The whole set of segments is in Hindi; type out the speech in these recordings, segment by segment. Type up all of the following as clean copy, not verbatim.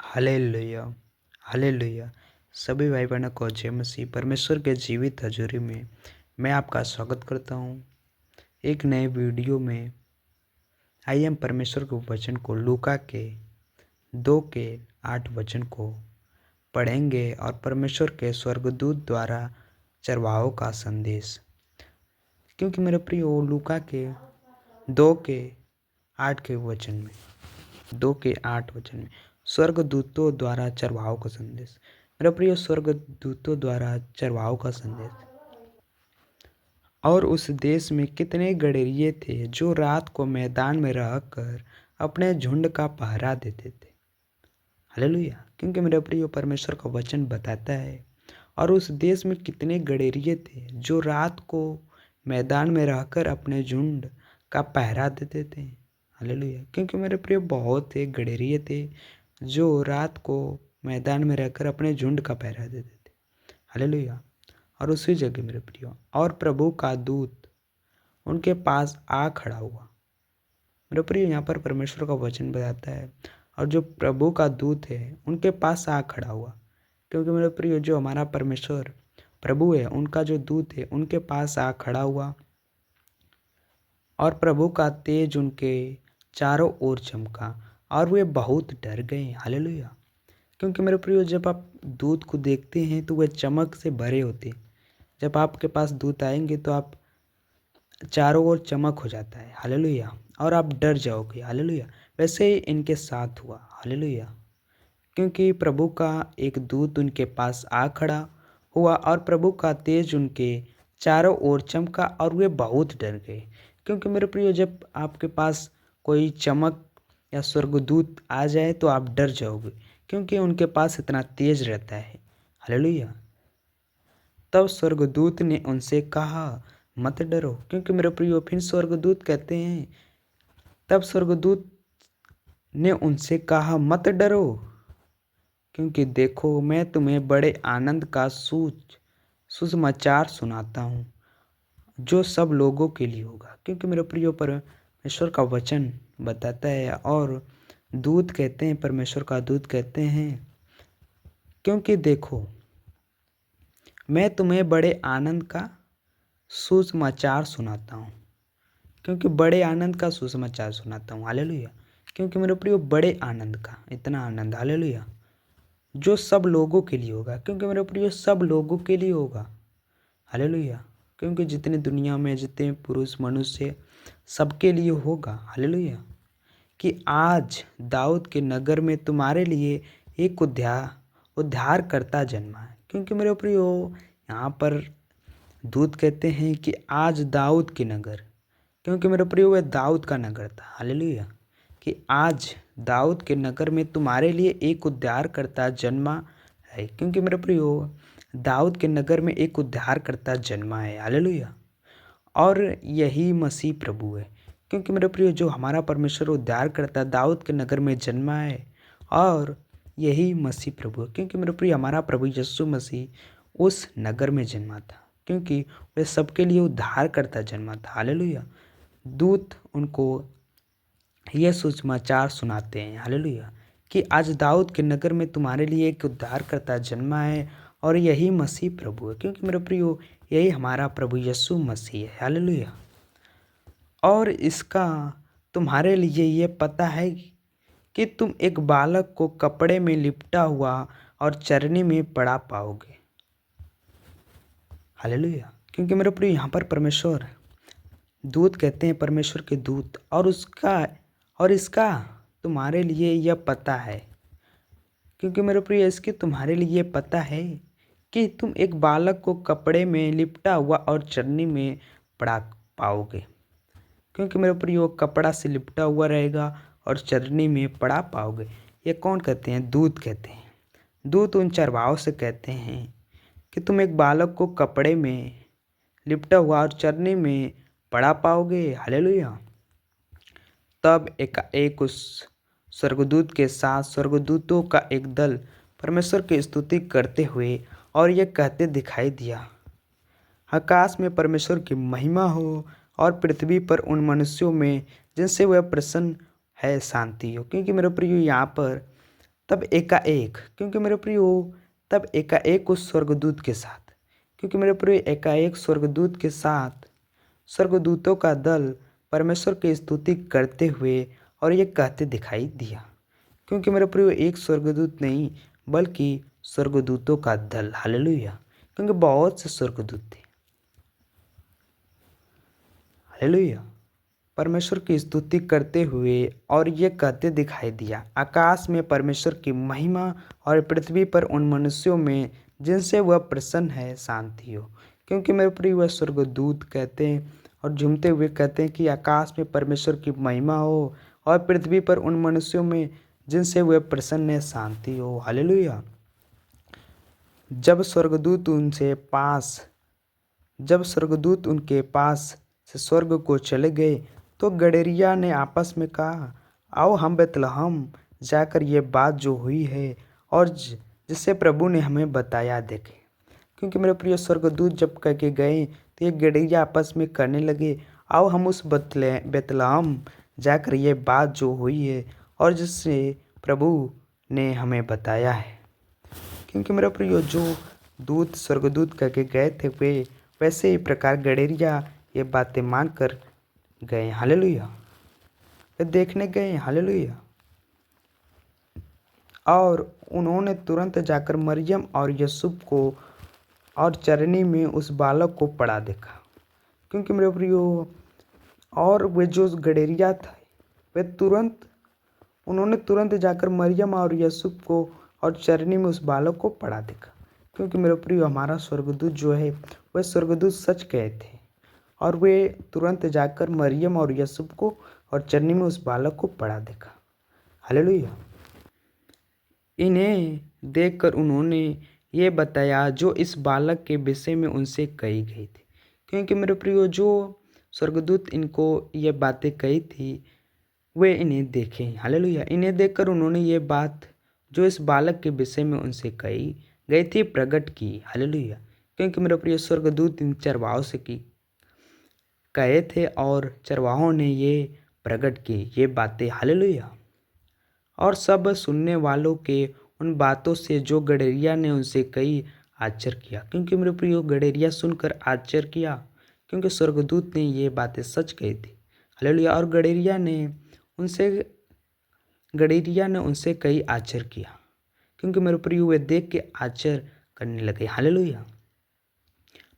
Hallelujah hallelujah. सभी भाई बहनों को जय मसीह। परमेश्वर के जीवित हजूरी में मैं आपका स्वागत करता हूँ एक नए वीडियो में। आइए हम परमेश्वर के वचन को लूका के 2:8 को पढ़ेंगे और परमेश्वर के स्वर्गदूत द्वारा चरवाहों का संदेश। क्योंकि मेरे प्रियो लूका के 2:8 के वचन में 2:8 वचन में स्वर्गदूतों द्वारा चरवाहों का संदेश। मेरा प्रिय, स्वर्गदूतों द्वारा चरवाहों का संदेश। और उस देश में कितने गडरिये थे जो रात को मैदान में रहकर अपने झुंड का पहरा देते थे। हालेलुया। क्योंकि मेरे प्रिय, परमेश्वर का वचन बताता है और उस देश में कितने गडरिये थे जो रात को मैदान में रहकर अपने झुंड का पहरा देते थे। हालेलुया। क्योंकि मेरे प्रिय, बहुत से गडरिये थे जो रात को मैदान में रहकर अपने झुंड का पहरा देते थे। हालेलुया। और उसी जगह मेरे प्रियो, और प्रभु का दूत उनके पास आ खड़ा हुआ। मेरे प्रियो, यहाँ पर परमेश्वर का वचन बताता है और जो प्रभु का दूत है उनके पास आ खड़ा हुआ। क्योंकि मेरे प्रियो, जो हमारा परमेश्वर प्रभु है, उनका जो दूत है उनके पास आ खड़ा हुआ और प्रभु का तेज उनके चारों ओर चमका और वे बहुत डर गए। हालेलुया। क्योंकि मेरे प्रियो, जब आप दूत को देखते हैं तो वे चमक से भरे होते। जब आपके पास दूत आएंगे तो आप चारों ओर चमक हो जाता है। हालेलुया। और आप डर जाओगे। हालेलुया। वैसे ही इनके साथ हुआ। हालेलुया। क्योंकि प्रभु का एक दूत उनके पास आ खड़ा हुआ और प्रभु का तेज उनके चारों ओर चमका और वे बहुत डर गए। क्योंकि मेरे प्रियो, जब आपके पास कोई चमक या स्वर्गदूत आ जाए तो आप डर जाओगे, क्योंकि उनके पास इतना तेज रहता है। हालेलुया। तब स्वर्गदूत ने उनसे कहा, मत डरो। क्योंकि मेरे प्रियो, फिर स्वर्गदूत कहते हैं, तब स्वर्गदूत ने उनसे कहा, मत डरो, क्योंकि देखो मैं तुम्हें बड़े आनंद का सुसमाचार सुनाता हूँ जो सब लोगों के लिए होगा। क्योंकि मेरे प्रियो, परमेश्वर का वचन बताता है और दूत कहते हैं, परमेश्वर का दूत कहते हैं, क्योंकि देखो मैं तुम्हें बड़े आनंद का सुसमाचार सुनाता हूँ। क्योंकि बड़े आनंद का सुसमाचार सुनाता हूँ। हालेलुया। क्योंकि मेरे प्रियो, बड़े आनंद का, इतना आनंद, हालेलुया, जो सब लोगों के लिए होगा। क्योंकि मेरे प्रियो, सब लोगों के लिए होगा। हालेलुया। क्योंकि जितने दुनिया में जितने पुरुष मनुष्य, सबके लिए होगा। हालेलुया। कि आज दाऊद के नगर में तुम्हारे लिए एक उद्धारकर्ता जन्मा है। क्योंकि मेरे प्रियो, यहाँ पर दूत कहते हैं कि आज दाऊद के नगर, क्योंकि मेरे प्रियो वह दाऊद का नगर था। हालेलुया। कि आज दाऊद के नगर में तुम्हारे लिए एक उद्धारकर्ता जन्मा है। क्योंकि मेरे प्रियो, दाऊद के नगर में एक उद्धारकर्ता जन्मा है। हालेलुया। और यही मसीह प्रभु है। क्योंकि मेरे प्रियो, जो हमारा परमेश्वर उद्धारकर्ता दाऊद के नगर में जन्मा है और यही मसीह प्रभु है। क्योंकि मेरे प्रिय, हमारा प्रभु यीशु मसीह उस नगर में जन्मा था, क्योंकि वह सबके लिए उद्धारकर्ता जन्मा था। हालेलुया। दूत उनको यह सुसमाचार सुनाते हैं। हालेलुया। कि आज दाऊद के नगर में तुम्हारे लिए एक उद्धारकर्ता जन्मा है और यही मसीह प्रभु है। क्योंकि मेरे प्रियो, यही हमारा प्रभु यीशु मसीह है। हालेलुया। और इसका तुम्हारे लिए ये पता है कि तुम एक बालक को कपड़े में लिपटा हुआ और चरनी में पड़ा पाओगे। हालेलुया। क्योंकि मेरे प्रिय, यहाँ पर परमेश्वर दूत कहते हैं, परमेश्वर के दूत, और इसका तुम्हारे लिए यह पता है। क्योंकि मेरे प्रिय, इसके तुम्हारे लिए पता है कि तुम एक बालक को कपड़े में लिपटा हुआ और चरनी में पड़ा पाओगे। क्योंकि मेरे प्रियो, कपड़ा से लिपटा हुआ रहेगा और चरनी में पड़ा पाओगे। ये कौन कहते हैं? दूत कहते हैं। दूत उन चरवाहों से कहते हैं कि तुम एक बालक को कपड़े में लिपटा हुआ और चरनी में पड़ा पाओगे। हालेलुया। तब एक उस स्वर्गदूत के साथ स्वर्गदूतों का एक दल परमेश्वर की स्तुति करते हुए और ये कहते दिखाई दिया, आकाश में परमेश्वर की महिमा हो और पृथ्वी पर उन मनुष्यों में जिनसे वह प्रसन्न है शांति हो। क्योंकि मेरे प्रिय, यहाँ पर तब एकाएक क्योंकि मेरे प्रियो तब एकाएक उस स्वर्गदूत के साथ क्योंकि मेरे प्रियो एकाएक स्वर्गदूत के साथ स्वर्गदूतों का दल परमेश्वर की स्तुति करते हुए और ये कहते दिखाई दिया। क्योंकि मेरे प्रियो एक स्वर्गदूत नहीं बल्कि स्वर्गदूतों का दल। हालेलुया। क्योंकि बहुत से स्वर्गदूत थे। हालेलुया। परमेश्वर की स्तुति करते हुए और ये कहते दिखाई दिया, आकाश में परमेश्वर की महिमा और पृथ्वी पर उन मनुष्यों में जिनसे वह प्रसन्न है शांति हो। क्योंकि मेरे प्रिय वह स्वर्गदूत कहते हैं और झूमते हुए कहते हैं कि आकाश में परमेश्वर की महिमा हो और पृथ्वी पर उन मनुष्यों में जिनसे वह प्रसन्न है शांति हो। हालेलुया। जब स्वर्गदूत उनके पास से स्वर्ग को चले गए तो गडरिया ने आपस में कहा, आओ हम बेतलहम जाकर ये बात जो हुई है और जिसे प्रभु ने हमें बताया देखें। क्योंकि मेरे प्रिय स्वर्गदूत जब कह के गए तो ये गडरिया आपस में करने लगे, आओ हम उस बेतलहम जाकर ये बात जो हुई है और जिससे प्रभु ने हमें बताया है। क्योंकि मेरा प्रियो जो स्वर्गदूत कह के गए थे वे वैसे ही प्रकार गडरिया ये बातें मान कर गए। हालेलुया। वे देखने गए। हालेलुया। और उन्होंने तुरंत जाकर मरियम और यूसुफ को और चरनी में उस बालक को पड़ा देखा। क्योंकि मेरे प्रियो और वे जो गडरिया था वे उन्होंने तुरंत जाकर मरियम और यूसुफ को और चरनी में उस बालक को पड़ा देखा। क्योंकि मेरे प्रियो हमारा स्वर्गदूत जो है वह स्वर्गदूत सच कहे थे और वे तुरंत जाकर मरियम और यूसुफ को और चरनी में उस बालक को पड़ा देखा। हालेलुया। इन्हें देखकर उन्होंने ये बताया जो इस बालक के विषय में उनसे कही गई थी। क्योंकि मेरे प्रियो जो स्वर्गदूत इनको ये बातें कही थी वे इन्हें देखें। हालेलुया। इन्हें देखकर उन्होंने ये बात जो इस बालक के विषय में उनसे कही गई थी प्रकट की। हालेलुया। क्योंकि मेरे प्रिय स्वर्गदूत इन चरवाहों से की कहे थे और चरवाहों ने ये प्रकट की ये बातें। हालेलुया। और सब सुनने वालों के उन बातों से जो गडरिया ने उनसे कही आश्चर्य किया। क्योंकि मेरे प्रियो गडरिया सुनकर आश्चर्य किया क्योंकि स्वर्गदूत ने ये बातें सच कही थी। हालेलुया। और गडरिया ने उनसे कई आश्चर्य किया क्योंकि मेरे प्रियो वे देख के आश्चर्य करने लगे। हालेलुया।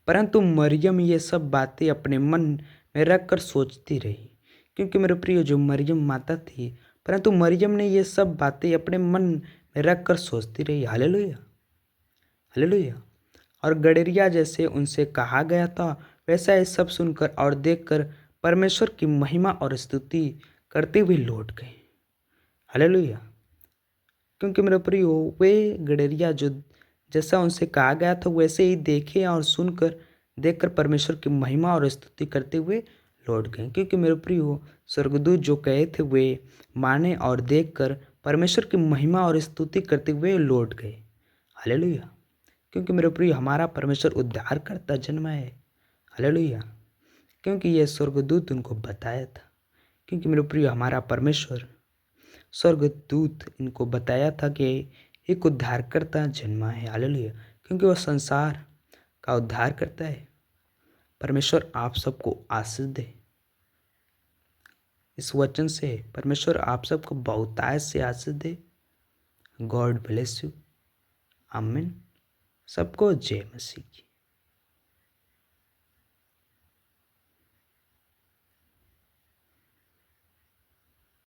परंतु मरियम ये सब बातें अपने मन में रख कर सोचती रही। क्योंकि मेरे प्रियो जो मरियम माता थी परंतु मरियम ने ये सब बातें अपने मन में रख कर सोचती रही। हालेलुया। हालेलुया। और गडरिया जैसे उनसे कहा गया था वैसा ये सब सुनकर और देखकर परमेश्वर की महिमा और स्तुति करते हुए लौट गए। हालेलुया। क्योंकि मेरे प्रियो वे गडरिया जो जैसा उनसे कहा गया था वैसे ही देखे और देखकर परमेश्वर की महिमा और स्तुति करते हुए लौट गए। क्योंकि मेरे प्रियो स्वर्गदूत जो कहे थे वे माने और देखकर परमेश्वर की महिमा और स्तुति करते हुए लौट गए। हालेलुया। क्योंकि मेरे प्रियो हमारा परमेश्वर उद्धार करता जन्मा है। हालेलुया। क्योंकि यह स्वर्गदूत उनको बताया था। क्योंकि मेरे प्रियो हमारा परमेश्वर स्वर्गदूत इनको बताया था कि एक उद्धारकर्ता जन्मा है। हालेलुया। क्योंकि वह संसार का उद्धार करता है। परमेश्वर आप सबको आशीष दे। इस वचन से परमेश्वर आप सबको बहुतायत से आशीष दे। God bless you. आमीन। सबको जय मसीह की।